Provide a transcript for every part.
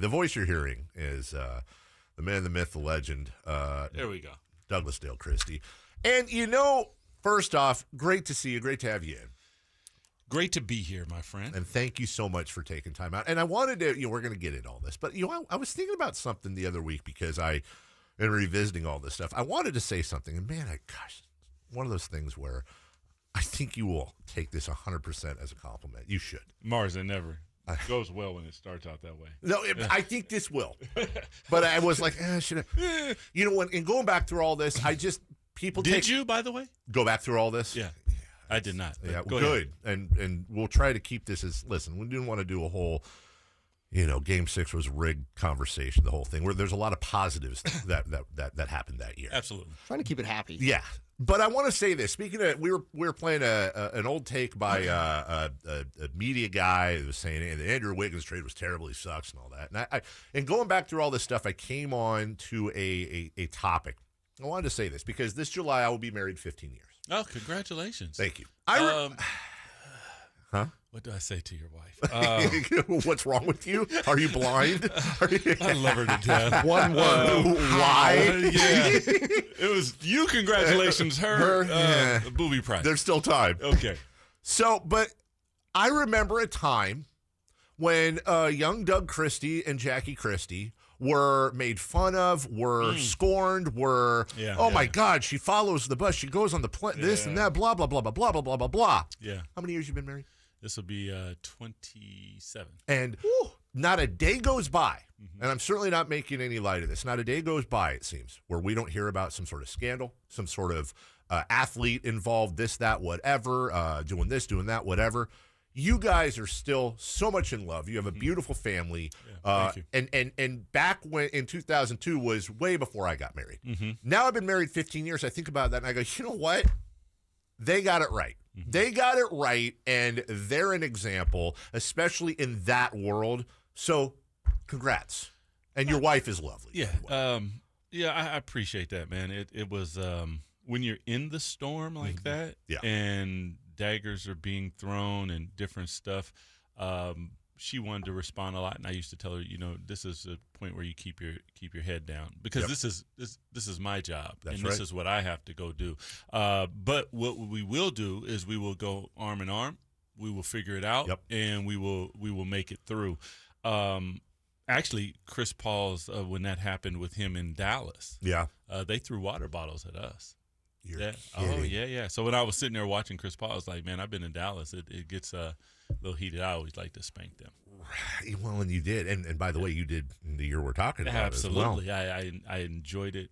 The voice you're hearing is the man, the myth, the legend. There we go. Douglas Dale Christie. And, first off, great to see you. Great to have you in. Great to be here, my friend. And thank you so much for taking time out. And I wanted to, we're going to get into all this. But, I was thinking about something the other week because in revisiting all this stuff, I wanted to say something. And, man, one of those things where I think you will take this 100% as a compliment. You should. Mars, it never goes well when it starts out that way. No, I think this will. But I was like, should I? In going back through all this, Did you, by the way? Go back through all this? Yeah. I did not. Yeah, good. And we'll try to keep this listen, we didn't want to do a whole, Game 6 was rigged conversation, the whole thing, where there's a lot of positives that happened that year. Absolutely. Trying to keep it happy. Yeah. But I want to say this. Speaking of, we were playing an old take by a media guy who was saying the Andrew Wiggins trade was terrible, he sucks and all that. And going back through all this stuff, I came on to a topic. I wanted to say this because this July I will be married 15 years. Oh, congratulations. Thank you. Huh? What do I say to your wife? What's wrong with you? Are you blind? I love her to death. One word. Why? Yeah. It was you. Congratulations, her booby prize. There's still time. Okay. So, but I remember a time when young Doug Christie and Jackie Christie were made fun of, were scorned, my God, she follows the bus, she goes on the this and that, blah, blah, blah, blah, blah, blah, blah, blah, blah. Yeah. How many years you been married? This will be 27. And not a day goes by, and I'm certainly not making any light of this, not a day goes by, it seems, where we don't hear about some sort of scandal, some sort of athlete involved, this, that, whatever, doing this, doing that, whatever. You guys are still so much in love. You have a beautiful family. Yeah, thank you. And back when in 2002 was way before I got married. Mm-hmm. Now I've been married 15 years. I think about that and I go, you know what? They got it right. Mm-hmm. They got it right, and they're an example, especially in that world. So congrats. And your wife is lovely. Yeah. I appreciate that, man. It was when you're in the storm like that and daggers are being thrown and different stuff. She wanted to respond a lot, and I used to tell her, this is a point where you keep your head down because this is my job. That's this is what I have to go do. But what we will do is we will go arm in arm. We will figure it out, and we will make it through. Actually, Chris Paul's when that happened with him in Dallas, they threw water bottles at us. You're Oh, yeah. So when I was sitting there watching Chris Paul, I was like, man, I've been in Dallas. It gets a little heated. I always like to spank them. Right. Well, and you did. And by the way, you did in the year we're talking about. Absolutely. As well. I enjoyed it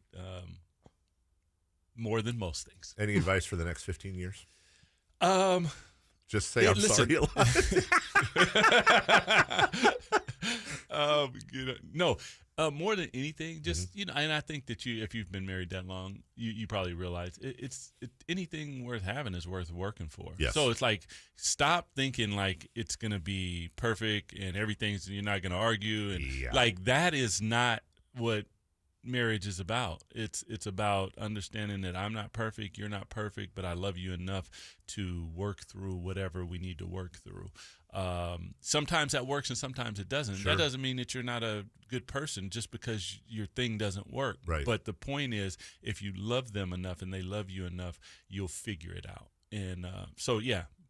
more than most things. Any advice for the next 15 years? Just say listen. sorry a lot. No. More than anything, just and I think that if you've been married that long, you probably realize anything worth having is worth working for. Yes. So it's like stop thinking like it's gonna be perfect and you're not gonna argue and like that is not what marriage is about. It's about understanding that I'm not perfect, you're not perfect, but I love you enough to work through whatever we need to work through. Sometimes that works and sometimes it doesn't. Sure. That doesn't mean that you're not a good person just because your thing doesn't work. Right. But the point is, if you love them enough and they love you enough, you'll figure it out. And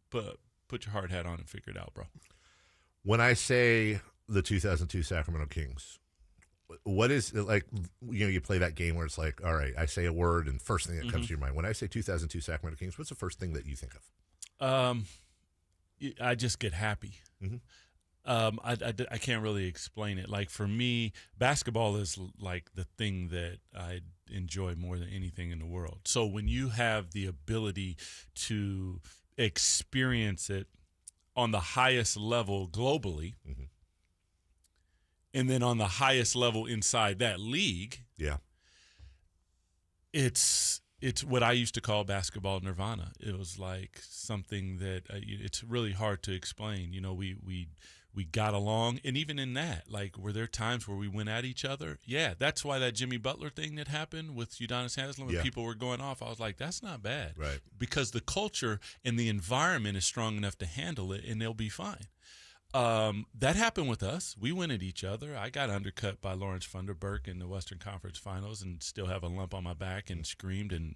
put your hard hat on and figure it out, bro. When I say the 2002 Sacramento Kings, what is it like? You play that game where it's like, all right, I say a word and first thing that comes to your mind. When I say 2002 Sacramento Kings, what's the first thing that you think of? I just get happy. I can't really explain it. Like for me, basketball is like the thing that I enjoy more than anything in the world. So when you have the ability to experience it on the highest level globally, and then on the highest level inside that league, it's what I used to call basketball nirvana. It was like something that it's really hard to explain. We got along, and even in that, like, were there times where we went at each other? Yeah, that's why that Jimmy Butler thing that happened with Udonis Haslem, when people were going off, I was like, that's not bad, right? Because the culture and the environment is strong enough to handle it, and they'll be fine. That happened with us. We went at each other. I got undercut by Lawrence Funderburk in the Western Conference Finals and still have a lump on my back and screamed and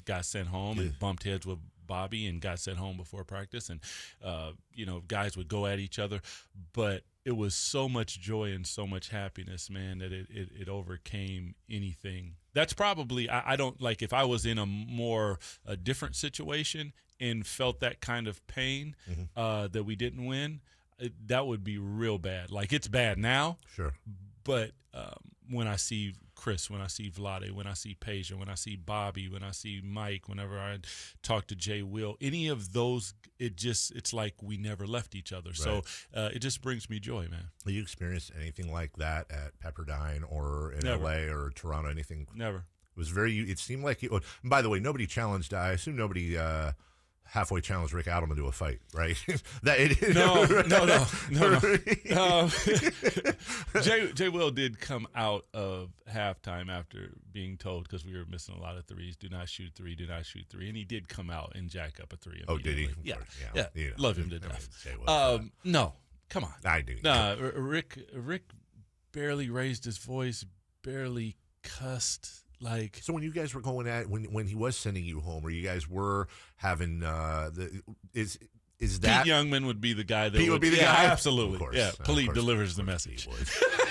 got sent home and bumped heads with Bobby and got sent home before practice. And, guys would go at each other. But it was so much joy and so much happiness, man, that it overcame anything. That's probably, I don't, like, if I was in a different situation and felt that kind of pain that we didn't win, that would be real bad. Like, it's bad now. Sure. But when I see Chris, when I see Vlade, when I see Peja, when I see Bobby, when I see Mike, whenever I talk to Jay Will, any of those, it's like we never left each other. Right. So it just brings me joy, man. Have you experienced anything like that at Pepperdine or in Never. LA or Toronto, anything? Never. It was it seemed like, and by the way, nobody challenged, I assume nobody halfway challenged Rick Adelman to a fight, right? No. Jay Will did come out of halftime after being told, because we were missing a lot of threes, do not shoot three, and he did come out and jack up a three. Oh, did he? Yeah. Love him to death. No, come on. I do. Nah, Rick barely raised his voice, barely cussed. Like, so when you guys were going at when he was sending you home, or you guys were having is that Pete Youngman would be the guy that would be the guy? Absolutely. Of course, yeah, Pete delivers the message.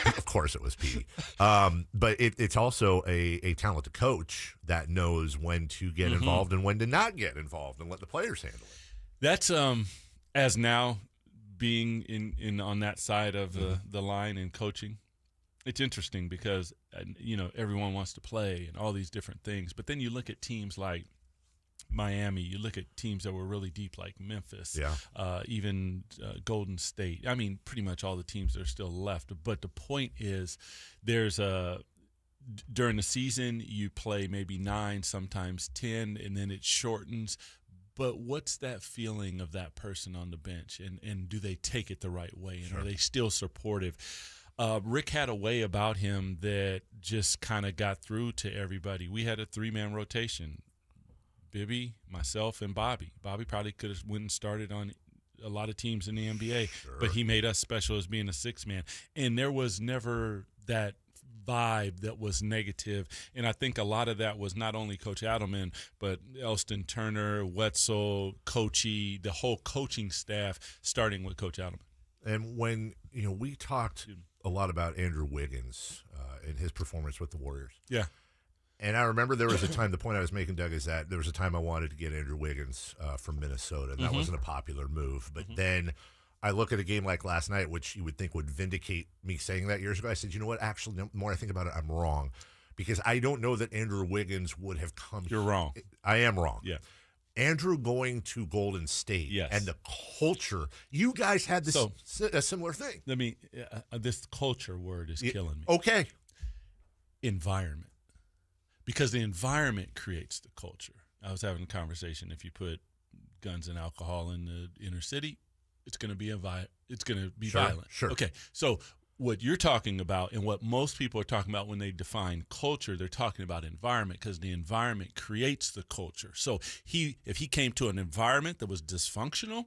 Of course it was Pete. But it's also a talented coach that knows when to get involved and when to not get involved and let the players handle it. That's as now being in on that side of the line in coaching. It's interesting because, everyone wants to play and all these different things. But then you look at teams like Miami, you look at teams that were really deep like Memphis, even Golden State. I mean, pretty much all the teams that are still left. But the point is during the season, you play maybe 9, sometimes 10, and then it shortens. But what's that feeling of that person on the bench? And do they take it the right way? And are they still supportive? Rick had a way about him that just kind of got through to everybody. We had a 3-man rotation, Bibby, myself, and Bobby. Bobby probably could have went and started on a lot of teams in the NBA, but he made us special as being a 6-man. And there was never that vibe that was negative. And I think a lot of that was not only Coach Adelman, but Elston Turner, Wetzel, Coachy, the whole coaching staff, starting with Coach Adelman. And when, we talked a lot about Andrew Wiggins and his performance with the Warriors. Yeah. And I remember there was a time, the point I was making, Doug, is that there was a time I wanted to get Andrew Wiggins from Minnesota, and that wasn't a popular move. But then I look at a game like last night, which you would think would vindicate me saying that years ago. I said, you know what? Actually, the more I think about it, I'm wrong. Because I don't know that Andrew Wiggins would have come. You're wrong. I am wrong. Yeah. Andrew going to Golden State and the culture, you guys had this a similar thing. This culture word is killing me. Okay. Environment. Because the environment creates the culture. I was having a conversation. If you put guns and alcohol in the inner city, it's going to be violent. Sure. Okay. So what you're talking about and what most people are talking about when they define culture, they're talking about environment, because the environment creates the culture. So if he came to an environment that was dysfunctional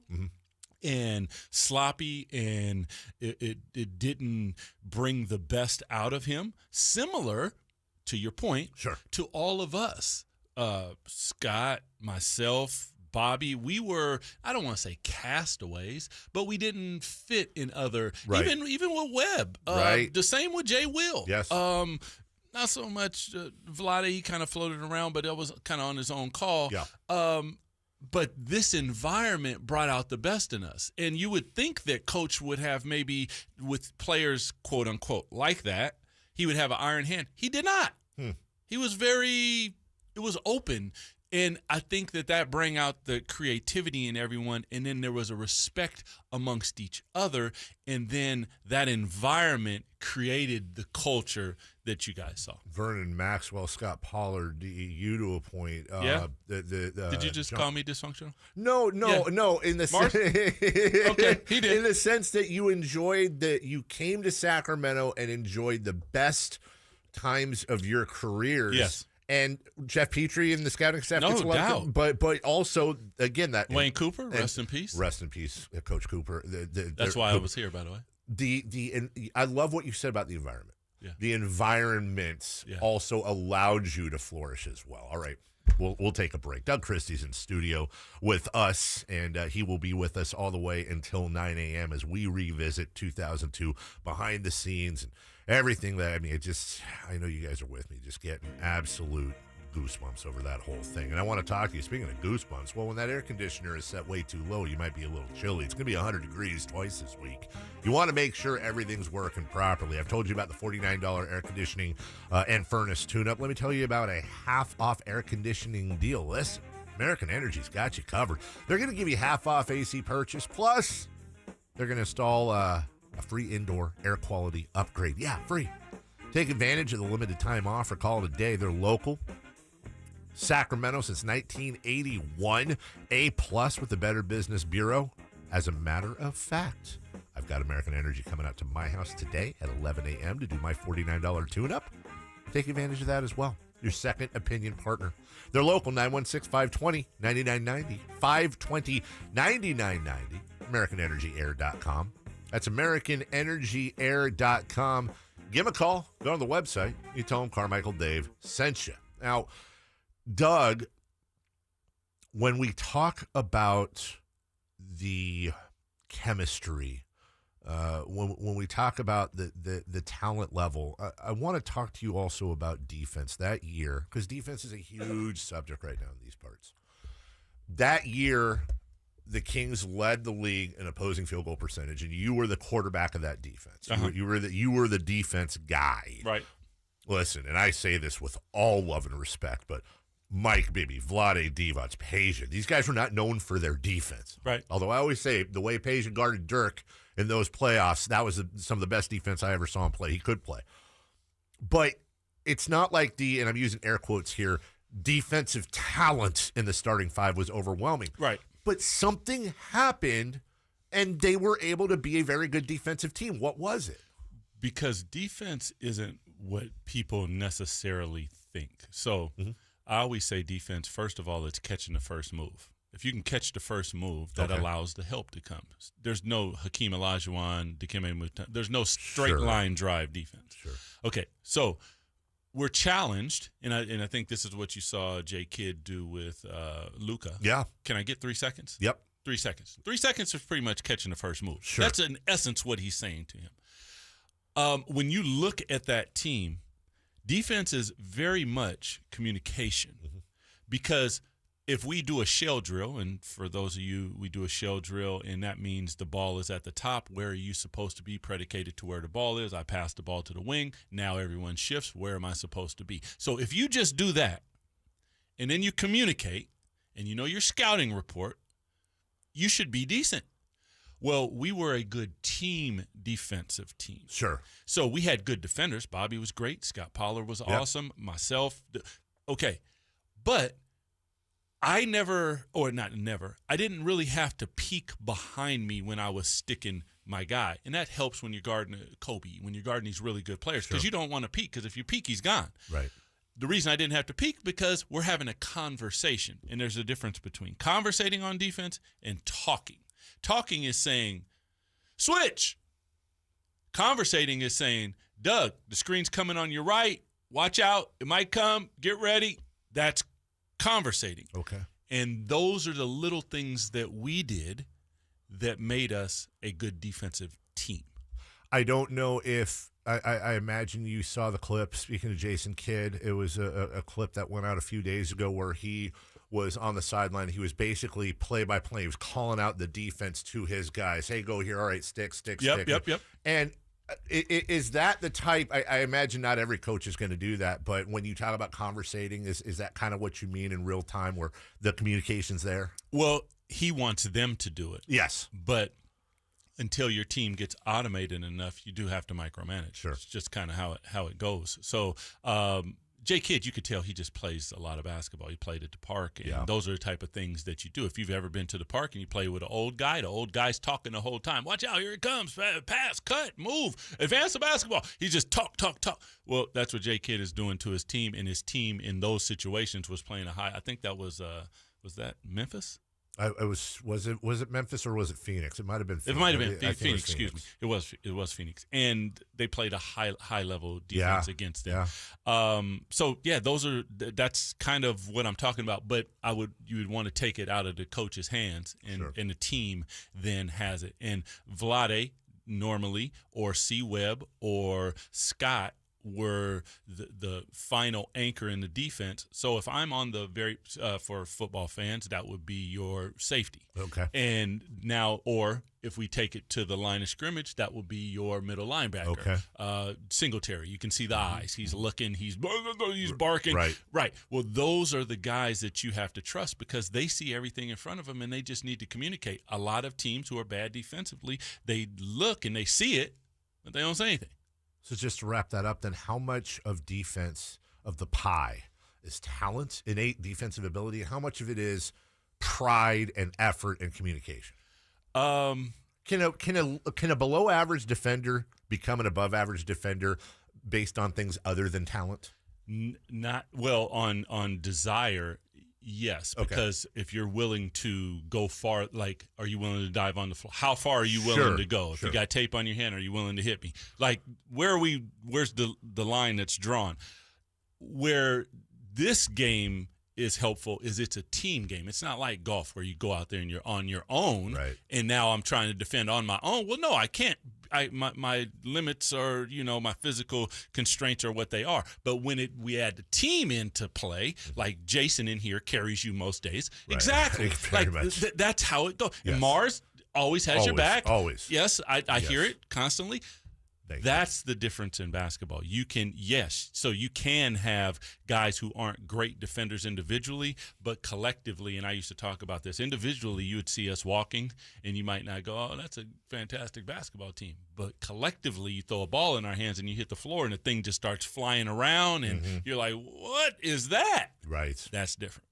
and sloppy and it didn't bring the best out of him, similar to your point, to all of us, Scott, myself, Bobby, we were, I don't want to say castaways, but we didn't fit in other, even with Webb. The same with Jay Will. Yes. Not so much Vlade, he kind of floated around, but that was kind of on his own call. Yeah. But this environment brought out the best in us. And you would think that Coach would have maybe, with players, quote unquote, like that, he would have an iron hand. He did not. He was it was open. And I think that bring out the creativity in everyone. And then there was a respect amongst each other. And then that environment created the culture that you guys saw. Vernon Maxwell, Scott Pollard, you to a point. Did you just call me dysfunctional? No. In the okay, he did. In the sense that you came to Sacramento and enjoyed the best times of your careers. Yes. And Jeff Petrie and the scouting staff No gets a lot doubt. of, but also, again, that Wayne Cooper, rest in peace. Rest in peace, Coach Cooper. That's why I was here, by the way. I love what you said about the environment. Yeah. The environment also allowed you to flourish as well. All right, we'll take a break. Doug Christie's in studio with us, and he will be with us all the way until 9 a.m. as we revisit 2002 behind the scenes and everything that, I know you guys are with me, just getting absolute goosebumps over that whole thing. And I want to talk to you, speaking of goosebumps, well, when that air conditioner is set way too low, you might be a little chilly. It's going to be 100 degrees twice this week. You want to make sure everything's working properly. I've told you about the $49 air conditioning and furnace tune-up. Let me tell you about a half-off air conditioning deal. Listen, American Energy's got you covered. They're going to give you half-off AC purchase, plus they're going to install a free indoor air quality upgrade. Yeah, free. Take advantage of the limited time offer. Call it a day. They're local. Sacramento since 1981. A+ with the Better Business Bureau. As a matter of fact, I've got American Energy coming out to my house today at 11 a.m. to do my $49 tune-up. Take advantage of that as well. Your second opinion partner. They're local, 916-520-9990. 520-9990. AmericanEnergyAir.com. That's AmericanEnergyAir.com. Give them a call. Go on the website. You tell them Carmichael Dave sent you. Now, Doug, when we talk about the chemistry, when we talk about the talent level, I want to talk to you also about defense that year, because defense is a huge subject right now in these parts. That year, the Kings led the league in opposing field goal percentage, and you were the quarterback of that defense. Uh-huh. You were the defense guy. Right. Listen, and I say this with all love and respect, but Mike Bibby, Vlade Divac, Peja, these guys were not known for their defense. Right. Although I always say the way Peja guarded Dirk in those playoffs, that was some of the best defense I ever saw him play. He could play. But it's not like and I'm using air quotes here, defensive talent in the starting five was overwhelming. Right. But something happened, and they were able to be a very good defensive team. What was it? Because defense isn't what people necessarily think. So I always say defense, first of all, it's catching the first move. If you can catch the first move, that allows the help to come. There's no Hakeem Olajuwon, Dikembe Mutombo. There's no straight line drive defense. Sure. Okay, so we're challenged, and I think this is what you saw Jay Kidd do with Luka. Yeah. Can I get 3 seconds? Yep. 3 seconds. 3 seconds is pretty much catching the first move. Sure. That's in essence what he's saying to him. When you look at that team, defense is very much communication, because if we do a shell drill, and for those of you, we do a shell drill, and that means the ball is at the top. Where are you supposed to be predicated to where the ball is? I pass the ball to the wing. Now everyone shifts. Where am I supposed to be? So if you just do that, and then you communicate, and you know your scouting report, you should be decent. Well, we were a good defensive team. Sure. So we had good defenders. Bobby was great. Scott Pollard was awesome. Myself. Okay. But I didn't really have to peek behind me when I was sticking my guy. And that helps when you're guarding Kobe, when you're guarding these really good players, because you don't want to peek, because if you peek, he's gone. Right. The reason I didn't have to peek, because we're having a conversation, and there's a difference between conversating on defense and talking. Talking is saying, switch. Conversating is saying, Doug, the screen's coming on your right. Watch out. It might come. Get ready. That's conversating. Okay. And those are the little things that we did that made us a good defensive team. I don't know if I imagine you saw the clip. Speaking of Jason Kidd, it was a clip that went out a few days ago where he was on the sideline. He was basically play-by-play. He was calling out the defense to his guys. Hey, go here. All right, stick. Yep. And is that the type? I imagine not every coach is going to do that, but when you talk about conversating, is that kind of what you mean in real time, where the communication's there? Well, he wants them to do it. Yes. But until your team gets automated enough, you do have to micromanage. Sure. It's just kind of how it goes. So Jay Kidd, you could tell he just plays a lot of basketball. He played at the park, and those are the type of things that you do. If you've ever been to the park and you play with an old guy, the old guy's talking the whole time. Watch out, here it comes. Pass, cut, move, advance the basketball. He just talk. Well, that's what Jay Kidd is doing to his team, and his team in those situations was playing a high. I think that was that Memphis? Was it Memphis or was it Phoenix? It might have been Phoenix. It might have been Phoenix, excuse me. It was Phoenix. And they played a high level defense against them. Yeah. That's kind of what I'm talking about, but you would want to take it out of the coach's hands, and the team then has it. And Vlade normally, or C. Webb or Scott, were the final anchor in the defense. So if I'm on the for football fans, that would be your safety. Okay. And now, or if we take it to the line of scrimmage, that would be your middle linebacker. Okay. Singletary, you can see the eyes. He's looking, he's barking. Right. Well, those are the guys that you have to trust because they see everything in front of them and they just need to communicate. A lot of teams who are bad defensively, they look and they see it, but they don't say anything. So just to wrap that up, then how much of defense of the pie is talent, innate defensive ability, and how much of it is pride and effort and communication? Can a below average defender become an above average defender based on things other than talent? Not well on desire. Yes, because if you're willing to go far, like, are you willing to dive on the floor? How far are you willing to go? If you got tape on your hand, are you willing to hit me? Like, where's the line that's drawn? Where this game is helpful is it's a team game. It's not like golf where you go out there and you're on your own, and now I'm trying to defend on my own. Well, no, I can't. My limits are, my physical constraints are what they are. But when we add the team into play, like Jason in here carries you most days. Right. Exactly. Like that's how it goes. Yes. And Mars always has your back. Always. Yes, I hear it constantly. That's the difference in basketball. You can have guys who aren't great defenders individually, but collectively, and I used to talk about this, individually you would see us walking and you might not go, oh, that's a fantastic basketball team. But collectively you throw a ball in our hands and you hit the floor and the thing just starts flying around and you're like, what is that? Right. That's different.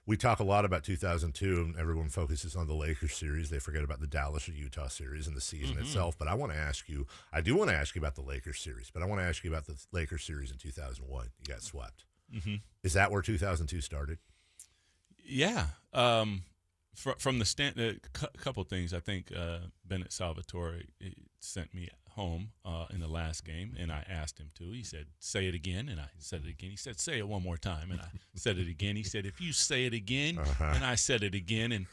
We talk a lot about 2002, and everyone focuses on the Lakers series. They forget about the Dallas or Utah series and the season itself. But I do want to ask you about the Lakers series, but I want to ask you about the Lakers series in 2001. You got swept. Is that where 2002 started? Yeah. From the stand, a couple of things. I think Bennett Salvatore sent me home in the last game, and I asked him to. He said, say it again, and I said it again. He said, say it one more time, and I said it again. He said, if you say it again, and I said it again, and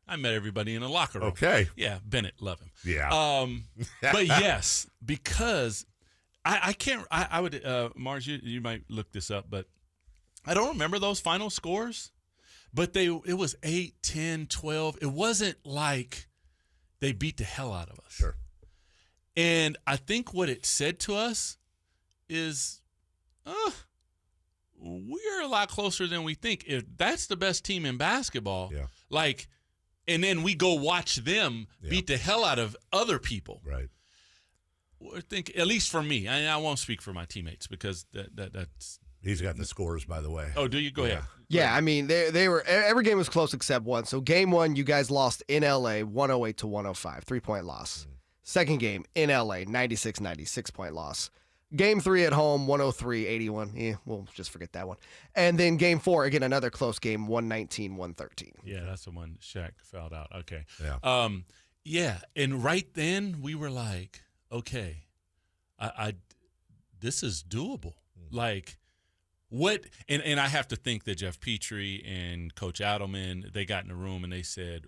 I met everybody in the locker room. Okay. Yeah, Bennett, love him. Yeah. But yes, because I can't, I would, Mars, you might look this up, but I don't remember those final scores, but it was 8, 10, 12. It wasn't like they beat the hell out of us. Sure. And I think what it said to us is, we're a lot closer than we think. If that's the best team in basketball, and then we go watch them beat the hell out of other people. Right. I think, at least for me, I won't speak for my teammates because that's. He's got the scores, by the way. Oh, do you? Go ahead. Yeah, I mean, they were every game was close except one. So game one, you guys lost in LA, 108-105, 3-point loss. Second game in LA, 96-90, 6-point loss. Game 3 at home, 103-81. Yeah, we'll just forget that one. And then game 4, again, another close game, 119-113. Yeah, that's the one Shaq fouled out. Okay. Yeah. And right then we were like, okay, this is doable. Like, what? And I have to think that Jeff Petrie and Coach Adelman, they got in the room and they said,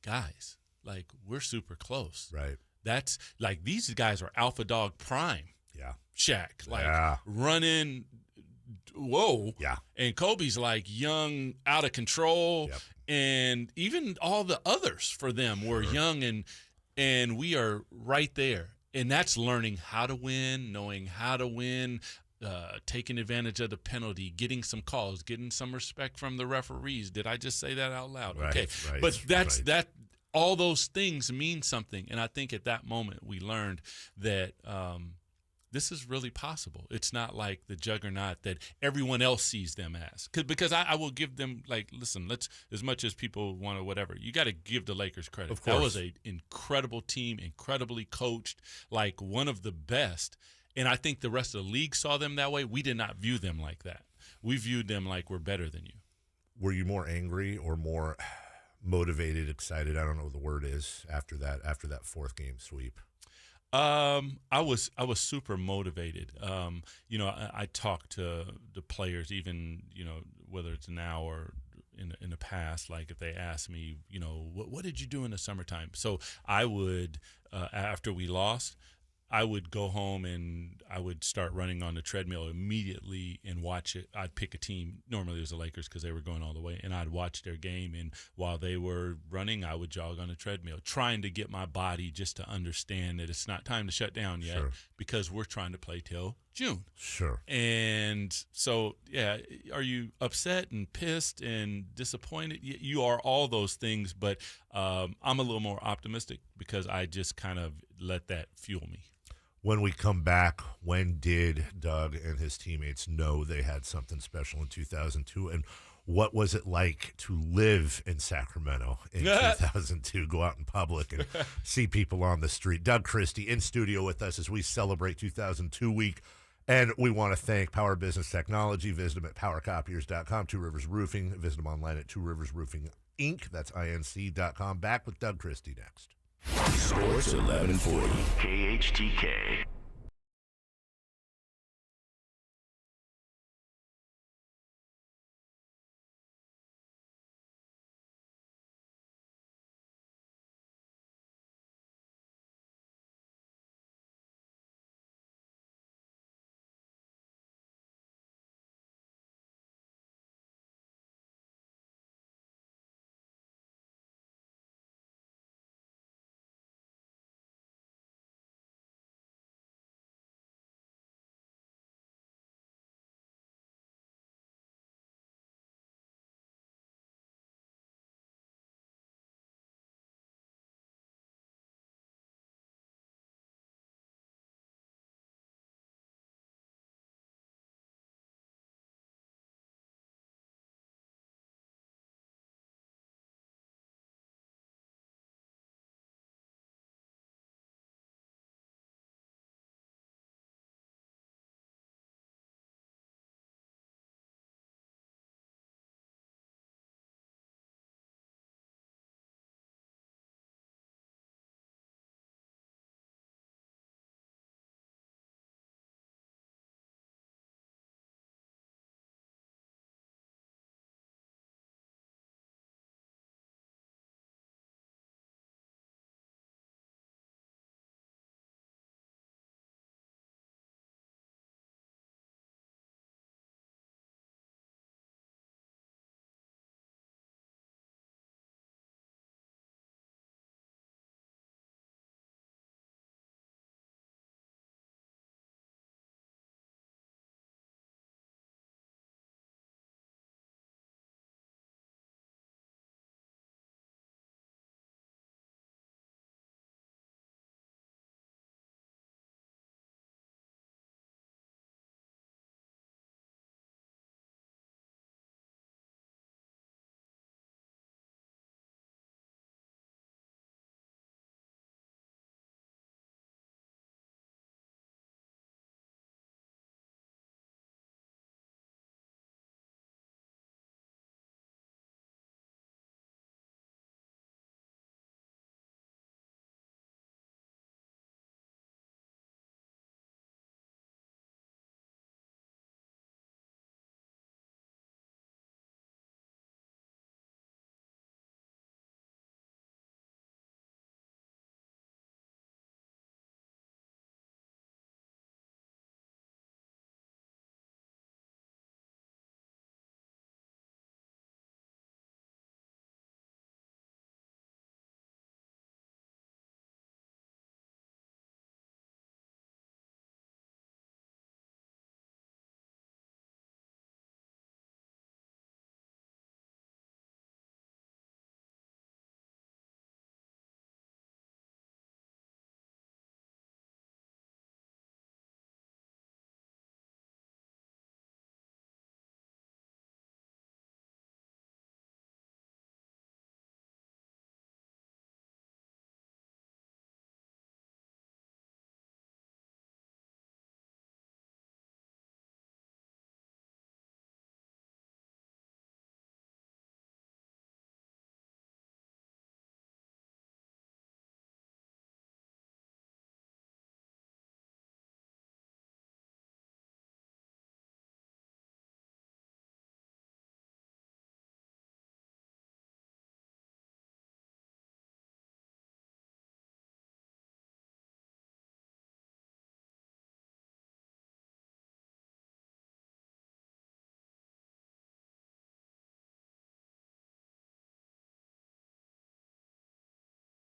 guys, like, we're super close. Right. That's like, these guys are alpha dog prime. Yeah. Shaq, like running. Whoa. Yeah. And Kobe's like young, out of control. Yep. And even all the others for them were young and we are right there. And that's learning how to win, knowing how to win, taking advantage of the penalty, getting some calls, getting some respect from the referees. Did I just say that out loud? Right, okay. Right, but that all those things mean something. And I think at that moment we learned that this is really possible. It's not like the juggernaut that everyone else sees them as. Because I will give them, like, listen, as much as people want to whatever, you got to give the Lakers credit. Of course. That was an incredible team, incredibly coached, like one of the best. And I think the rest of the league saw them that way. We did not view them like that. We viewed them like we're better than you. Were you more angry or more motivated, excited? I don't know what the word is after that fourth game sweep. I was super motivated. I talk to the players, even, whether it's now or in the past, like if they ask me, what did you do in the summertime? So I would, after we lost, I would go home and I would start running on the treadmill immediately and watch it. I'd pick a team. Normally it was the Lakers because they were going all the way, and I'd watch their game. And while they were running, I would jog on the treadmill, trying to get my body just to understand that it's not time to shut down yet, Sure. because we're trying to play till June. Sure. And so, yeah, are you upset and pissed and disappointed? You are all those things, but I'm a little more optimistic because I just kind of let that fuel me. When we come back, when did Doug and his teammates know they had something special in 2002? And what was it like to live in Sacramento in 2002, go out in public and see people on the street? Doug Christie in studio with us as we celebrate 2002 week. And we want to thank Power Business Technology. Visit them at powercopiers.com, Two Rivers Roofing. Visit them online at Two Rivers Roofing Inc. That's inc.com. Back with Doug Christie next. Sports 1140 KHTK.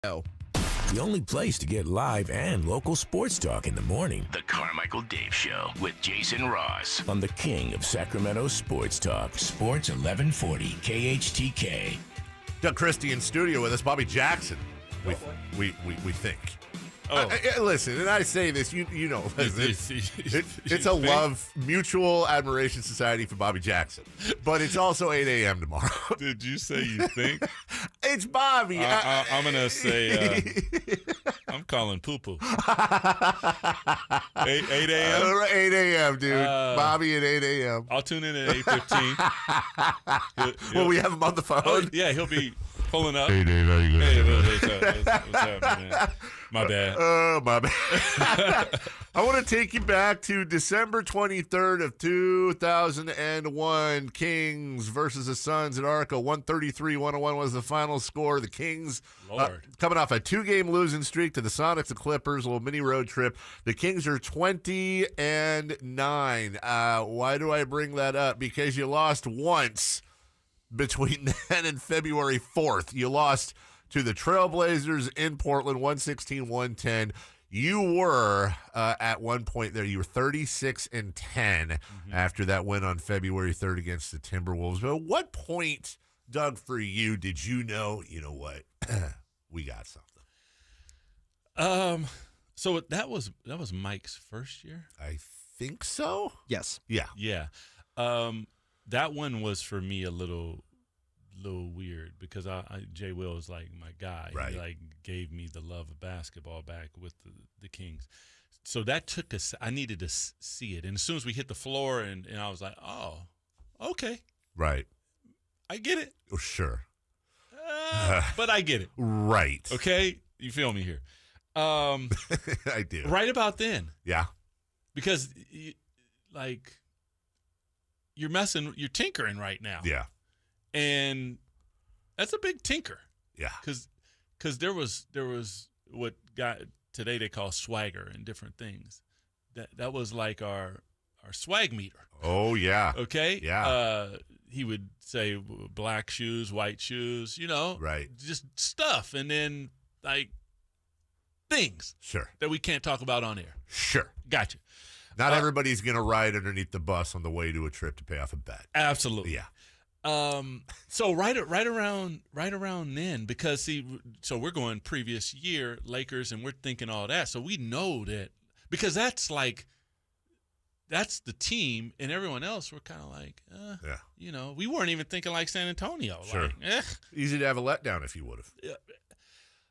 The only place to get live and local sports talk in the morning. The Carmichael Dave Show with Jason Ross. On the king of Sacramento sports talk. Sports 1140 KHTK. Doug Christie in studio with us. Bobby Jackson, we think. Oh. Listen, and I say this, you know, listen, it's a love, mutual admiration society for Bobby Jackson. But it's also 8 a.m. tomorrow. Did you say you think? It's Bobby. I'm going to say, I'm calling poo-poo. 8 a.m.? 8 a.m., dude. Bobby at 8 a.m. I'll tune in at 8:15. Will we have him on the phone? Oh, yeah, he'll be pulling up. Hey, Dave, how you doing? Hey, what's happening, man? My bad. Oh, my bad. I want to take you back to December 23rd of 2001. Kings versus the Suns at Arco. 133-101 was the final score. The Kings coming off a 2-game losing streak to the Sonics and Clippers, a little mini road trip. The Kings are 20-9. Why do I bring that up? Because you lost once between then and February 4th. You lost to the Trailblazers in Portland, 116-110. You were, at one point there, you were 36-10 after that win on February 3rd against the Timberwolves. But at what point, Doug, for you, did you know what, we got something? So that was Mike's first year? I think so. Yes. Yeah. Yeah. That one was for me a little weird because Jay Will is like my guy. Right. He like gave me the love of basketball back with the Kings. So that took us. I needed to see it, and as soon as we hit the floor, and I was like, oh, okay, Right. I get it. Oh, sure. But I get it. Right. Okay, you feel me here? I do. Right about then, Yeah. because you're tinkering right now. Yeah. And that's a big tinker. Yeah. Because there was what today they call swagger and different things. That was like our swag meter. Oh, yeah. Okay? Yeah. He would say black shoes, white shoes, Right. just stuff. And then like things Sure. that we can't talk about on air. Sure. Gotcha. Not everybody's going to ride underneath the bus on the way to a trip to pay off a bet. Absolutely. Yeah. So right around then, because so we're going previous year Lakers, and we're thinking all that. So we know that because that's the team, and everyone else we're kind of like, we weren't even thinking like San Antonio. Sure. Like, Easy to have a letdown if you would have.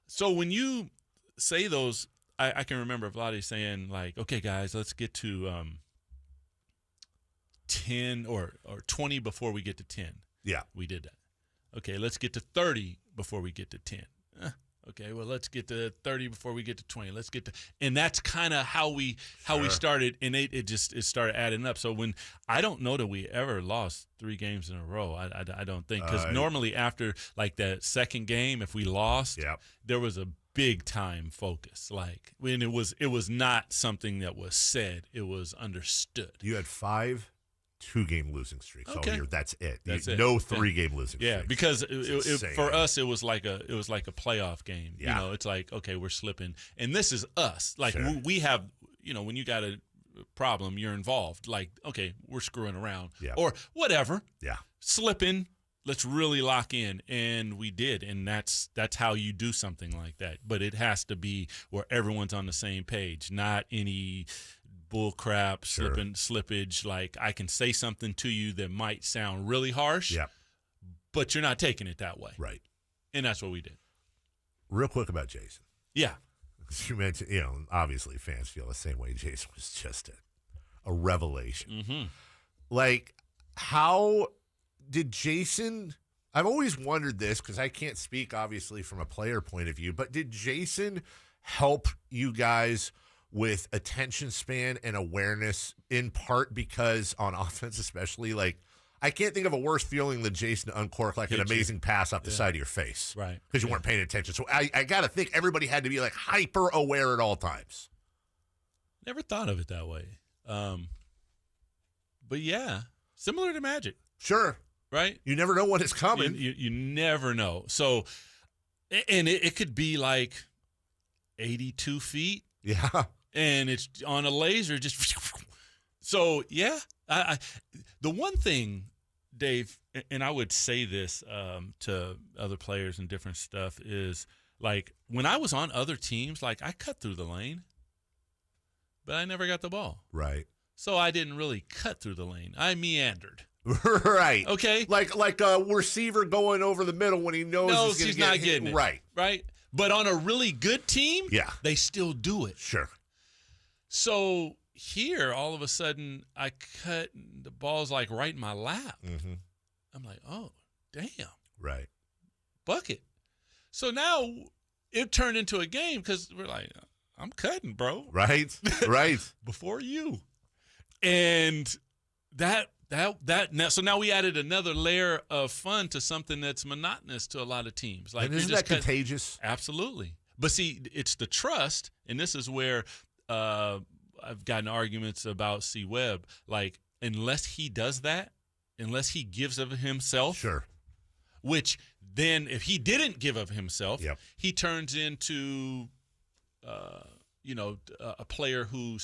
So when you say those, I can remember Vlade saying like, okay, guys, let's get to 10 or 20 before we get to 10. Yeah. We did that. Okay, let's get to 30 before we get to 10. Okay, well, let's get to 30 before we get to 20. Let's get to, and that's kind of how we started, and it started adding up. So when I don't know that we ever lost 3 games in a row. I don't think, because normally after like that second game, if we lost, there was a big time focus. Like when it was not something that was said; it was understood. You had 5 2-game losing streaks all year. That's it. That's it. No 3-game losing streaks. Yeah, because for us it was like a playoff game. Yeah. It's like, okay, we're slipping, and this is us. Like we have, when you got a problem, you're involved. Like, okay, we're screwing around or whatever. Yeah, slipping. Let's really lock in, and we did, and that's how you do something like that. But it has to be where everyone's on the same page, not any bull crap, slippage. Like, I can say something to you that might sound really harsh, but you're not taking it that way. Right. And that's what we did. Real quick about Jason. Yeah. You mentioned, obviously fans feel the same way. Jason was just a revelation. Mm-hmm. Like, how did Jason, I've always wondered this because I can't speak obviously from a player point of view, but did Jason help you guys with attention span and awareness, in part because on offense especially, like, I can't think of a worse feeling than Jason to uncork like an amazing pass off the side of your face. Right. Because you weren't paying attention. So I got to think everybody had to be like hyper aware at all times. Never thought of it that way. But yeah, similar to Magic. Sure. Right? You never know when it's coming. You never know. So And it could be like 82 feet. Yeah. And it's on a laser just so yeah. The one thing, Dave, and I would say this to other players and different stuff is like when I was on other teams, like I cut through the lane, but I never got the ball. Right. So I didn't really cut through the lane. I meandered. Right. Okay. Like a receiver going over the middle when he knows he's not getting it. Right. Right. But on a really good team, yeah, they still do it. Sure. So here, all of a sudden, I cut, the ball's like right in my lap. Mm-hmm. I'm like, oh, damn. Right. Bucket. So now it turned into a game because we're like, I'm cutting, bro. Right. Right. Before you. And so now we added another layer of fun to something that's monotonous to a lot of teams. Like, and isn't that contagious? Absolutely. But see, it's the trust, and this is where I've gotten arguments about C. Webb. Like, unless he does that, unless he gives of himself, sure. Which then, if he didn't give of himself, yep. he turns into, a player who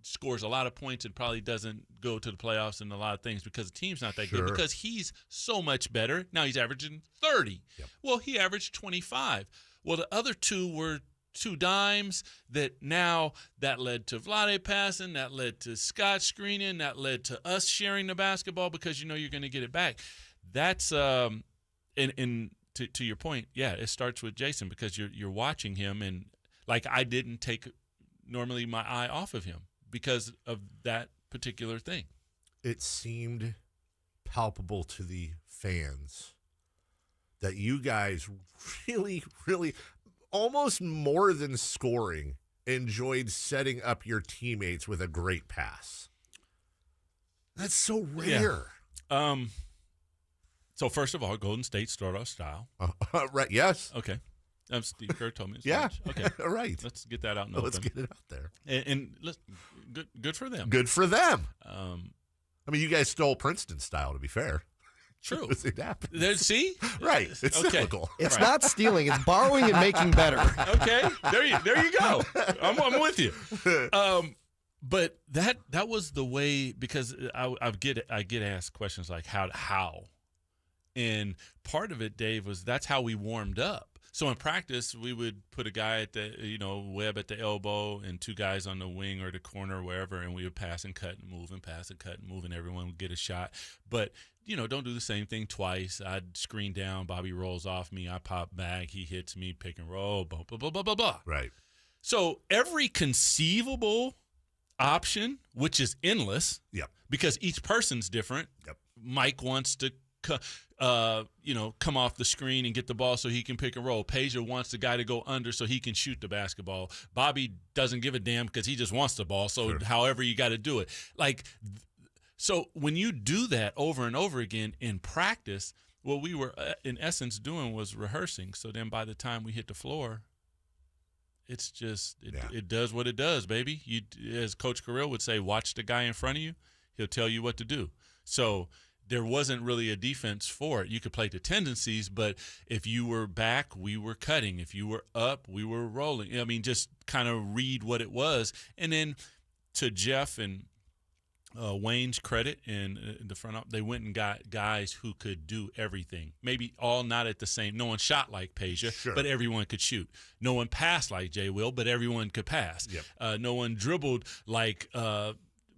scores a lot of points and probably doesn't go to the playoffs and a lot of things because the team's not that sure. good because he's so much better. Now he's averaging 30. Yep. Well, he averaged 25. Well, the other two were two dimes that now that led to Vlade passing, that led to Scott screening, that led to us sharing the basketball because you know you're going to get it back. That's to your point, yeah, it starts with Jason because you're watching him and like I didn't take normally my eye off of him because of that particular thing. It seemed palpable to the fans that you guys really, really, almost more than scoring, enjoyed setting up your teammates with a great pass. That's so rare. Yeah. So first of all, Golden State start off style. Right. Yes. Okay. Steve Kerr told me. Yeah. Okay. Right. Let's get that out in the Let's open. get it out there. And good for them. Good for them. I mean, you guys stole Princeton style, to be fair. True. It happened. See? Right. It's okay. cyclical. It's not stealing. It's borrowing and making better. Okay. There you go. I'm with you. But that was the way because I get asked questions like how, and part of it, Dave, was that's how we warmed up. So in practice, we would put a guy at the Webb at the elbow and two guys on the wing or the corner or wherever, and we would pass and cut and move and pass and cut and move, and everyone would get a shot. But don't do the same thing twice. I'd screen down, Bobby rolls off me, I pop back, he hits me, pick and roll, blah blah blah blah blah blah. Right. So every conceivable option, which is endless, yep, because each person's different. Yep. Mike wants to come off the screen and get the ball so he can pick and roll. Peja wants the guy to go under so he can shoot the basketball. Bobby doesn't give a damn because he just wants the ball. So sure. However you got to do it. So when you do that over and over again in practice, what we were in essence doing was rehearsing. So then by the time we hit the floor, it's just it does what it does, baby. You, as Coach Carrill would say, watch the guy in front of you. He'll tell you what to do. So there wasn't really a defense for it. You could play to tendencies, but if you were back, we were cutting. If you were up, we were rolling. I mean, just kind of read what it was. And then to Jeff and Wayne's credit in the front office, they went and got guys who could do everything. Maybe all not at the same. No one shot like Peja, sure. but everyone could shoot. No one passed like Jay Will, but everyone could pass. Yep. No one dribbled like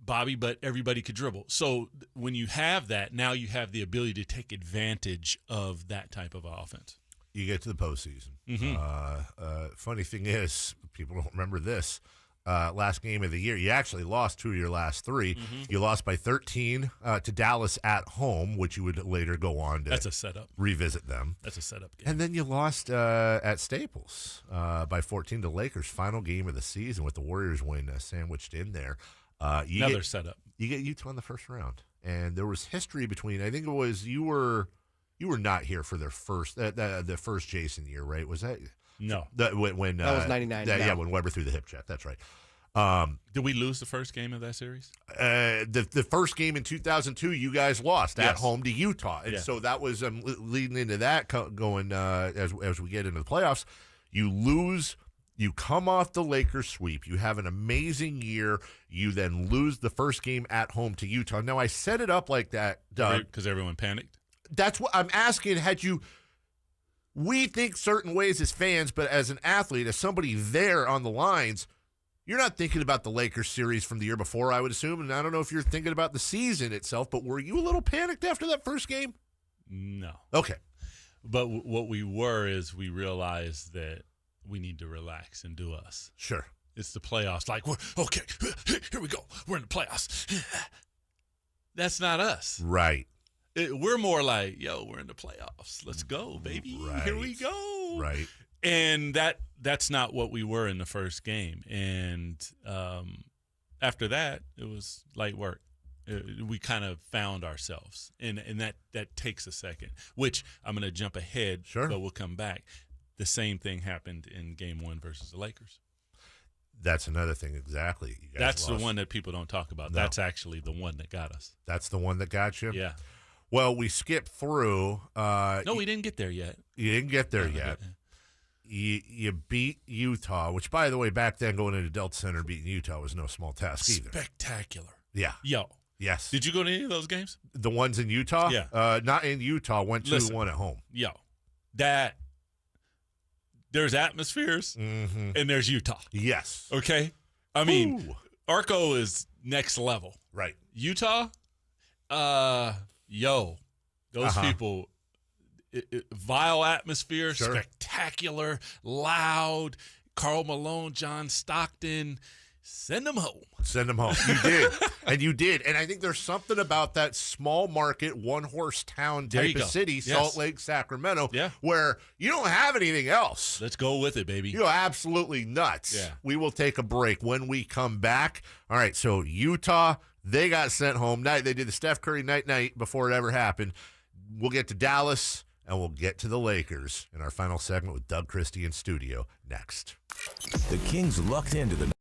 Bobby, but everybody could dribble. So when you have that, now you have the ability to take advantage of that type of offense. You get to the postseason. Mm-hmm. Funny thing is, people don't remember this. Last game of the year, you actually lost 2 of your last 3. Mm-hmm. You lost by 13 to Dallas at home, which you would later go on to That's a setup. Revisit them. That's a setup game. And then you lost at Staples by 14 to Lakers. Final game of the season with the Warriors win sandwiched in there. Another setup. You get Utah in the first round, and there was history between. I think it was you were not here for their first the first Jason year, right? Was that no? When that was 99. Yeah, when Weber threw the hip check. That's right. Did we lose the first game of that series? The first game in 2002, you guys lost at Yes. home to Utah, and Yeah. so that was leading into that going as we get into the playoffs. You lose. You come off the Lakers sweep. You have an amazing year. You then lose the first game at home to Utah. Now, I set it up like that, Doug. Because everyone panicked? That's what I'm asking. We think certain ways as fans, but as an athlete, as somebody there on the lines, you're not thinking about the Lakers series from the year before, I would assume. And I don't know if you're thinking about the season itself, but were you a little panicked after that first game? No. Okay. But what we were is we realized that we need to relax and do us. Sure. It's the playoffs. Like, we're okay, here we go. We're in the playoffs. That's not us. Right. We're more like, yo, we're in the playoffs. Let's go, baby. Right. Here we go. Right. And that's not what we were in the first game. And after that, it was light work. We kind of found ourselves. And that takes a second, which I'm going to jump ahead, Sure. but we'll come back. The same thing happened in Game 1 versus the Lakers. That's another thing, exactly. You guys That's lost. the one that people don't talk about. No. That's actually the one that got us. That's the one that got you? Yeah. Well, we skipped through. No, we didn't get there yet. You didn't get there yet. You beat Utah, which, by the way, back then going into Delta Center beating Utah was no small task either. Spectacular. Yeah. Yo. Yes. Did you go to any of those games? The ones in Utah? Yeah. Not in Utah. Went 2-1 at home. Yo. There's atmospheres Mm-hmm. and there's Utah. Yes. Okay? I mean, Ooh. Arco is next level. Right. Utah, those people, vile atmosphere, Sure. spectacular, loud, Karl Malone, John Stockton, send them home. Send them home. You did. And you did. And I think there's something about that small market, one-horse town There you type of go. city, Yes. Salt Lake, Sacramento, Yeah. where you don't have anything else. Let's go with it, baby. You're absolutely nuts. Yeah. We will take a break. When we come back, all right, so Utah, they got sent home. They did the Steph Curry night before it ever happened. We'll get to Dallas, and we'll get to the Lakers in our final segment with Doug Christie in studio next. The Kings lucked into the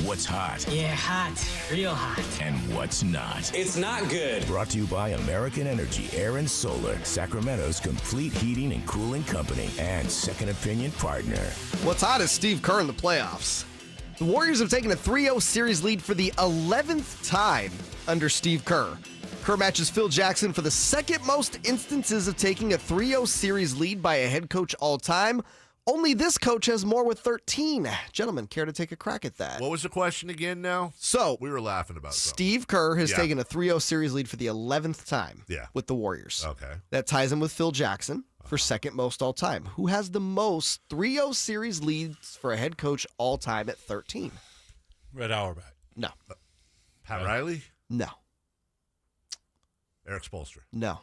What's hot Yeah, hot. Real hot. and what's not. It's not good. Brought to you by American Energy Air and Solar, Sacramento's complete heating and cooling company and second opinion partner. What's hot is Steve Kerr in the playoffs. The Warriors have taken a 3-0 series lead for the 11th time under Steve Kerr. Kerr matches Phil Jackson for the second most instances of taking a 3-0 series lead by a head coach all time. Only this coach has more with 13. Gentlemen, care to take a crack at that? What was the question again now? So, We were laughing about something. Steve Kerr has Yeah. taken a 3-0 series lead for the 11th time with the Warriors. Okay. That ties him with Phil Jackson for second most all time. Who has the most 3-0 series leads for a head coach all time at 13? Red Auerbach. No. Pat Riley? No. Eric Spoelstra? No.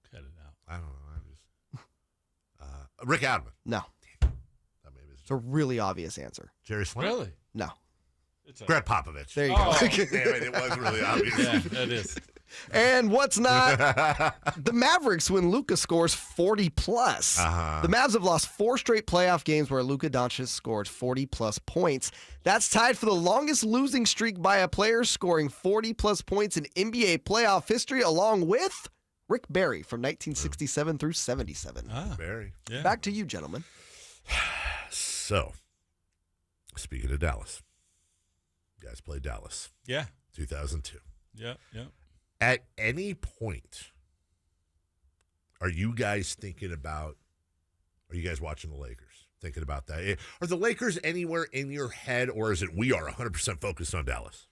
Cut it out. I don't know. I'm just... Rick Adman? No. That maybe is It's a really obvious answer. Jerry Sloan? Really? No. It's a, Greg Popovich. There you Oh. go. Damn it, it was really obvious. yeah, that is. And what's not? The Mavericks when Luka scores 40 plus. The Mavs have lost 4 straight playoff games where Luka Doncic scored 40 plus points. That's tied for the longest losing streak by a player scoring 40 plus points in NBA playoff history, along with Rick Barry from 1967 through 77. Barry. Yeah. Back to you, gentlemen. So, speaking of Dallas, you guys played Dallas, Yeah. 2002. Yeah. Yeah. At any point, are you guys watching the Lakers? Thinking about that? Are the Lakers anywhere in your head, or is it we are 100% focused on Dallas?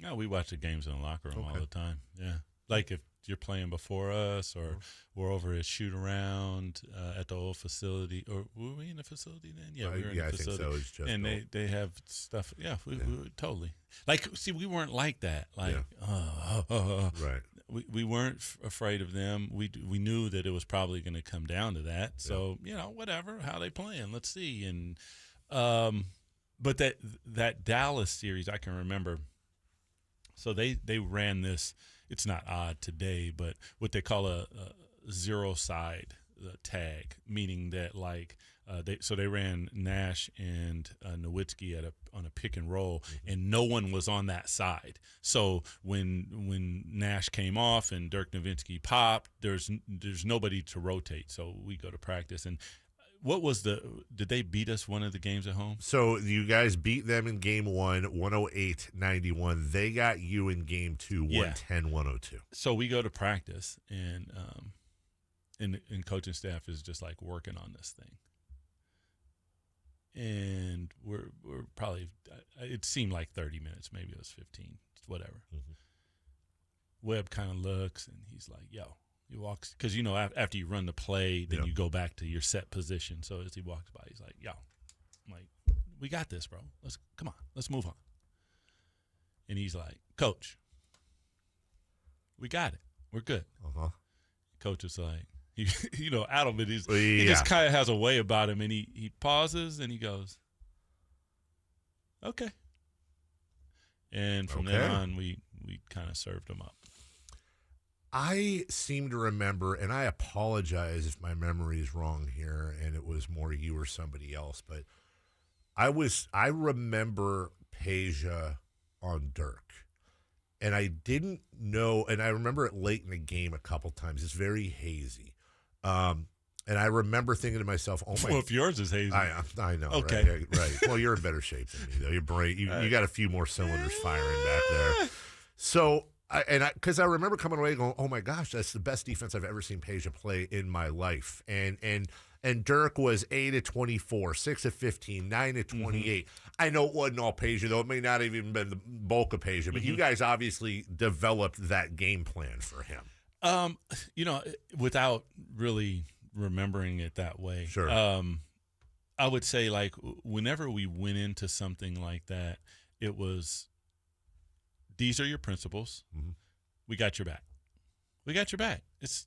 No, we watch the games in the locker room all the time. Yeah. Like if you're playing before us or we're over at shoot around at the old facility. Or were we in the facility then? Yeah, we were in the I think facility. so. It's just And old. they have stuff. Yeah, we totally. Like, see, we weren't like that. Like, Right. We weren't afraid of them. We knew that it was probably going to come down to that. So, whatever, how they playing, let's see. And but that Dallas series, I can remember. So they ran this. It's not odd today, but what they call a zero side tag, meaning that like they ran Nash and Nowitzki on a pick and roll, and no one was on that side. So when Nash came off and Dirk Nowitzki popped, there's nobody to rotate. So we go to practice. And what was did they beat us one of the games at home? So you guys beat them in game 1, 108-91. They got you in game 2, 110-102. So we go to practice, and coaching staff is just like working on this thing. And we're probably, it seemed like 30 minutes, maybe it was 15, whatever. Webb kind of looks, and he's like, yo. He walks, because, after you run the play, then you go back to your set position. So as he walks by, he's like, yo. I'm like, we got this, bro. Come on, let's move on. And he's like, Coach, we got it. We're good. Coach is like, Adelman, he just kind of has a way about him, and he pauses, and he goes, okay. And from then on, we kind of served him up. I seem to remember, and I apologize if my memory is wrong here, and it was more you or somebody else, but I remember Peja on Dirk, and I didn't know, and I remember it late in the game a couple times. It's very hazy, and I remember thinking to myself, "Oh my!" Well, if yours is hazy, I know. Okay, right. Well, you're in better shape than me, though. Your brain, you got a few more cylinders firing back there, so. Because I remember coming away going, oh my gosh, that's the best defense I've ever seen Peja play in my life. And Dirk was 8-24, 6-15, 9-28. I know it wasn't all Peja, though. It may not have even been the bulk of Peja, but you guys obviously developed that game plan for him. Without really remembering it that way. Sure. I would say, like, whenever we went into something like that, it was, these are your principles. We got your back. We got your back. It's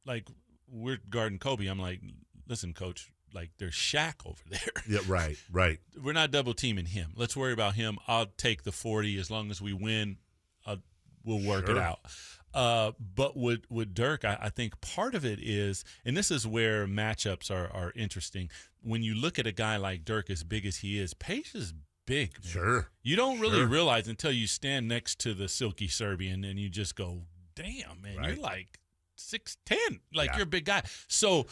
like we're guarding Kobe. I'm like, listen, coach, like there's Shaq over there. Yeah, right. We're not double teaming him. Let's worry about him. I'll take the 40 as long as we win. we'll work it out. But with Dirk, I think part of it is, and this is where matchups are interesting. When you look at a guy like Dirk, as big as he is, Paige is big. Man. Sure. You don't really realize until you stand next to the silky Serbian and you just go, damn, man, you're like 6'10". Like, you're a big guy. So,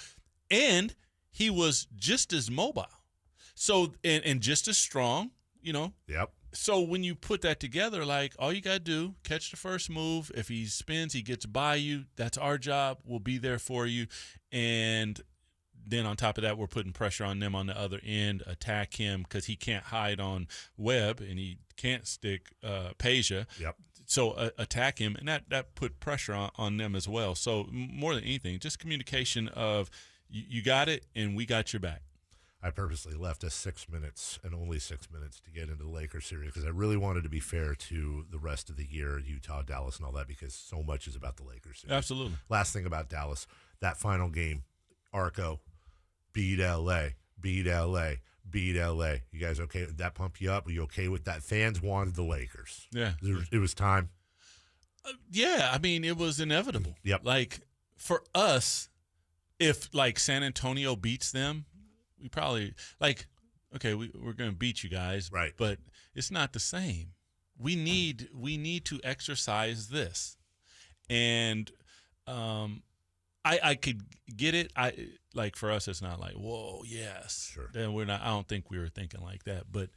and he was just as mobile. So, and just as strong, you know. Yep. So when you put that together, like, all you got to do, catch the first move. If he spins, he gets by you. That's our job. We'll be there for you. And then on top of that, we're putting pressure on them on the other end, attack him because he can't hide on Webb and he can't stick Peja. Yep. So attack him, and that put pressure on them as well. So more than anything, just communication of you got it and we got your back. I purposely left us 6 minutes and only 6 minutes to get into the Lakers series because I really wanted to be fair to the rest of the year, Utah, Dallas, and all that, because so much is about the Lakers series. Absolutely. Last thing about Dallas, that final game, Arco beat LA. You guys okay? Did that pump you up? Were you okay with that? Fans wanted the Lakers. Yeah. It was time. Yeah, I mean, it was inevitable. Yep. Like, for us, if, like, San Antonio beats them, we probably, like, okay, we're going to beat you guys, right? But it's not the same. We need to exercise this, and I could get it. Like, for us, it's not like, whoa, yes. Sure. Then we're not. I don't think we were thinking like that. But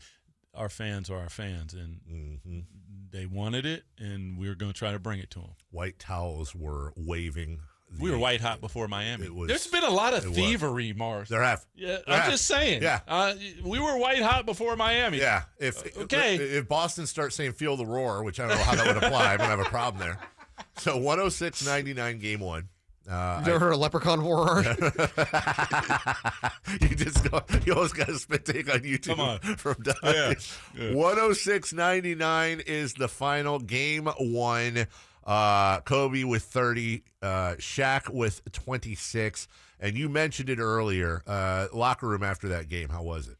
our fans are our fans, and they wanted it, and we were going to try to bring it to them. White towels were waving. We were white hot before Miami. There's been a lot of thievery, Mars. There have. Yeah, I'm just saying. Yeah. We were white hot before Miami. Yeah. If Boston starts saying "feel the roar," which I don't know how that would apply, I'm gonna have a problem there. So 106-99 game one. You ever heard of Leprechaun Horror? You always got a spit take on YouTube. Come on. From Doug. Yeah. 106-99 is the final game one. Kobe with 30, Shaq with 26, and you mentioned it earlier. Locker room after that game, how was it?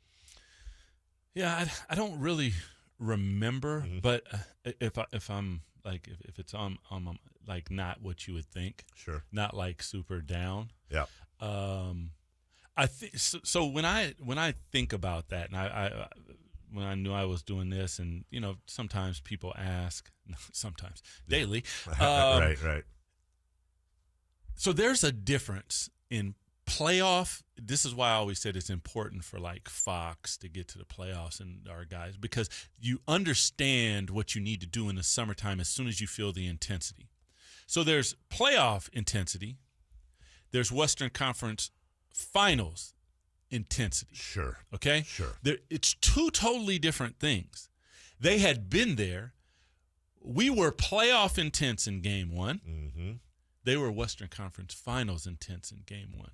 Yeah, I don't really remember, but if I'm like if it's on like not what you would think, sure, not like super down. Yeah. I think so. When I think about that, and I when I knew I was doing this, and you know, sometimes people ask, sometimes daily, right. So there's a difference in playoff. This is why I always said it's important for like Fox to get to the playoffs and our guys, because you understand what you need to do in the summertime as soon as you feel the intensity. So there's playoff intensity. There's Western Conference Finals intensity. Sure. Okay? Sure. It's two totally different things. They had been there. We were playoff intense in game one. Mm-hmm. They were Western Conference Finals intense in game one.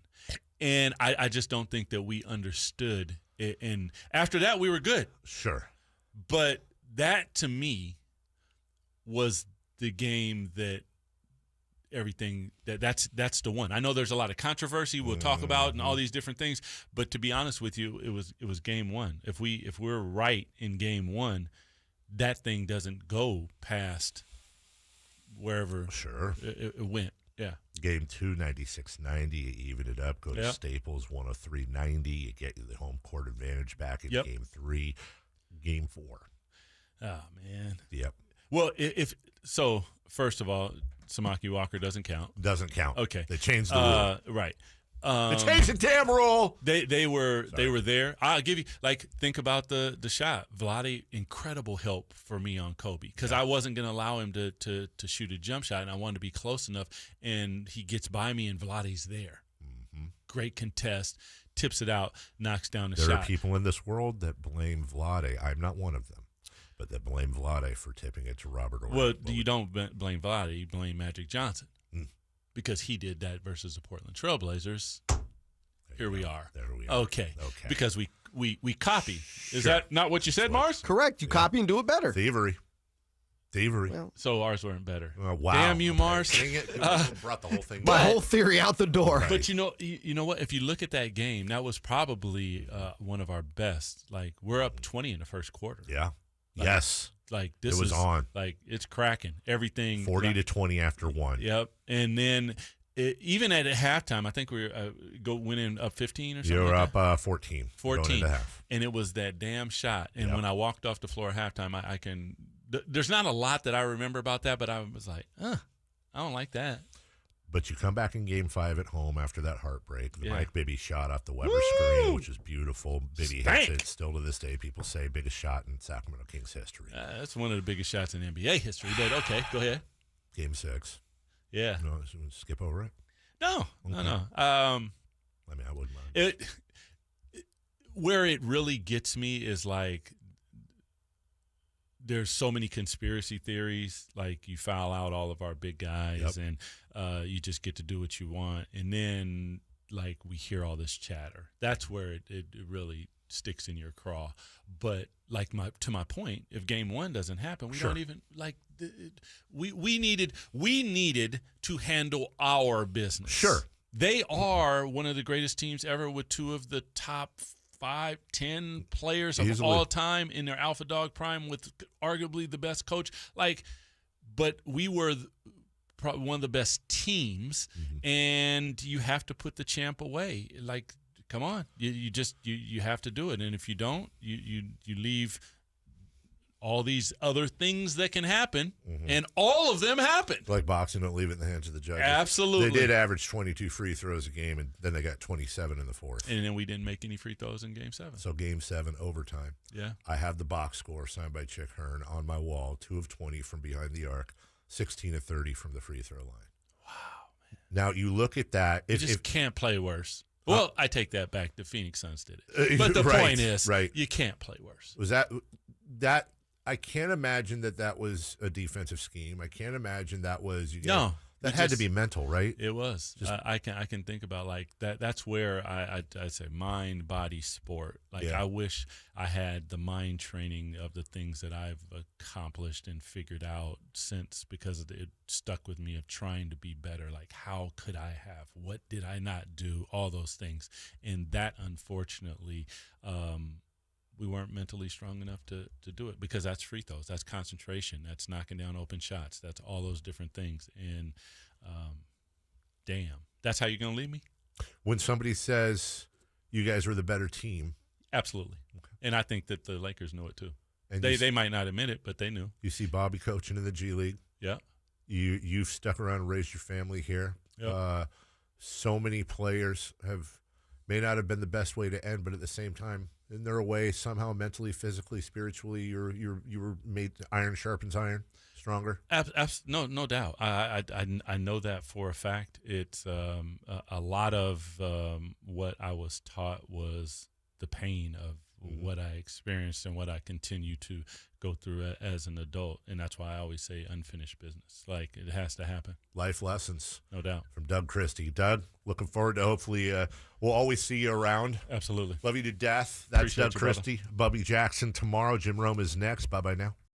And I just don't think that we understood it. And after that, we were good. Sure. But that, to me, was the game that everything that's the one. I know there's a lot of controversy we'll talk about and all these different things, but to be honest with you, it was game one. If we're right in game one, that thing doesn't go past wherever sure it went. Yeah. Game 2, 96-90, you even it up, go to Staples, 103-90, you get the home court advantage back in game 3. Game 4. Oh, man. Yep. Well, if so, first of all, Samaki Walker doesn't count. Doesn't count. Okay. They changed the rule. Right. They changed the damn rule. They were there. I'll give you, like, think about the shot. Vlade, incredible help for me on Kobe, because I wasn't going to allow him to shoot a jump shot, and I wanted to be close enough, and he gets by me, and Vlade's there. Mm-hmm. Great contest, tips it out, knocks down the shot. There are people in this world that blame Vlade. I'm not one of them, but that blame Vlade for tipping it to Robert Ory. Well, you don't blame Vlade. You blame Magic Johnson. Because he did that versus the Portland Trailblazers. Here we are. There we are. Okay. Because we copy. Is that not what you said, Mars? Correct. You copy and do it better. Thievery. Well, so ours weren't better. Wow. Damn you, Mars. Dang it. Brought the whole thing my back. whole theory out the door. Right. But you know what? If you look at that game, that was probably one of our best. Like, we're up 20 in the first quarter. Yeah. Yes. like this it was is on. Like it's cracking. Everything 40-20 after one. Yep. And then even at halftime, I think we were winning up 15 or something. You were like up 14. 14. Going into half. And it was that damn shot. And when I walked off the floor at halftime, I can. There's not a lot that I remember about that, but I was like, I don't like that. But you come back in Game 5 at home after that heartbreak. The Mike Bibby shot off the Weber screen, which is beautiful. Bibby hits it. Still to this day, people say biggest shot in Sacramento Kings history. That's one of the biggest shots in NBA history. But okay, go ahead. Game 6. Yeah. No, skip over it? No. I mean, I wouldn't mind. Where it really gets me is like there's so many conspiracy theories. Like you foul out all of our big guys and you just get to do what you want. And then like we hear all this chatter. That's where it really sticks in your craw. But like to my point, if Game 1 doesn't happen, we don't even like we needed to handle our business. Sure. They are one of the greatest teams ever with two of the top 5, 10 players of all time in their alpha dog prime with arguably the best coach. Like, but we were probably one of the best teams, and you have to put the champ away. Like, come on, you have to do it, and if you don't, you leave all these other things that can happen, and all of them happen. Like boxing, don't leave it in the hands of the judges. Absolutely. They did average 22 free throws a game, and then they got 27 in the fourth. And then we didn't make any free throws in Game 7. So Game 7, overtime. Yeah. I have the box score signed by Chick Hearn on my wall, 2 of 20 from behind the arc, 16 of 30 from the free throw line. Wow, man. Now, you look at that. You just can't play worse. Well, I take that back. The Phoenix Suns did it. But the point is, you can't play worse. Was that I can't imagine that was a defensive scheme. I can't imagine that was that had to be mental, right? It was. I can think about like that. That's where I say mind, body, sport. Like I wish I had the mind training of the things that I've accomplished and figured out since, because it stuck with me of trying to be better. Like how could I have? What did I not do? All those things, and that unfortunately. We weren't mentally strong enough to do it, because that's free throws, that's concentration, that's knocking down open shots, that's all those different things. And damn, that's how you're going to leave me? When somebody says you guys were the better team. Absolutely. Okay. And I think that the Lakers know it too. And they might not admit it, but they knew. You see Bobby coaching in the G League. Yeah. You've stuck around and raised your family here. Yep. So many players may not have been the best way to end, but at the same time, in their way, somehow mentally, physically, spiritually, you were made, iron sharpens iron, stronger. No doubt. I know that for a fact. It's a lot of what I was taught was the pain of what I experienced and what I continue to go through as an adult, and that's why I always say unfinished business. Like, it has to happen. Life lessons. No doubt. From Doug Christie. Doug, looking forward to hopefully we'll always see you around. Absolutely. Love you to death. That's Appreciate Doug Christie. Bubby Jackson tomorrow. Jim Rome is next. Bye-bye now.